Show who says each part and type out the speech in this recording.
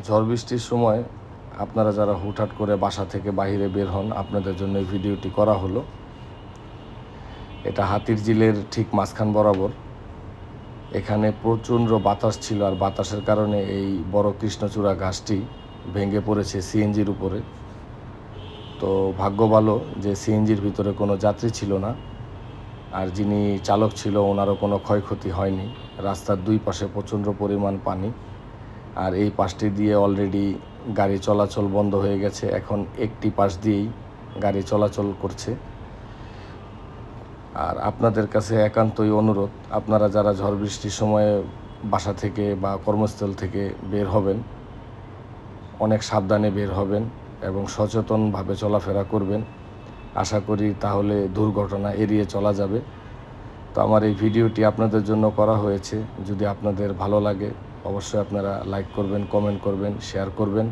Speaker 1: ঝড় বৃষ্টির সময় আপনারা যারা হুটহাট করে বাসা থেকে বাইরে বের হন, আপনাদের জন্য এই ভিডিওটি করা হলো। এটা হাতিরঝিলের ঠিক মাঝখান বরাবর। এখানে প্রচণ্ড বাতাস ছিল, আর বাতাসের কারণে এই বড় কৃষ্ণচূড়া গাছটি ভেঙে পড়েছে সিএনজির উপরে। তো ভাগ্য ভালো যে সিএনজির ভিতরে কোনো যাত্রী ছিল না, আর যিনি চালক ছিল ওনারও কোনো ক্ষয়ক্ষতি হয়নি। রাস্তার দুই পাশে প্রচণ্ড পরিমাণ পানি, আর এই পাশটি দিয়ে অলরেডি গাড়ি চলাচল বন্ধ হয়ে গেছে। এখন একটি পাশ দিয়েই গাড়ি চলাচল করছে। আর আপনাদের কাছে একান্তই অনুরোধ, আপনারা যারা ঝড় বৃষ্টির সময়ে বাসা থেকে বা কর্মস্থল থেকে বের হবেন, অনেক সাবধানে বের হবেন এবং সচেতনভাবে চলাফেরা করবেন। আশা করি তাহলে দুর্ঘটনা এড়িয়ে চলা যাবে। তো আমার এই ভিডিওটি আপনাদের জন্য করা হয়েছে। যদি আপনাদের ভালো লাগে অবশ্যই আপনারা লাইক করবেন, কমেন্ট করবেন, শেয়ার করবেন।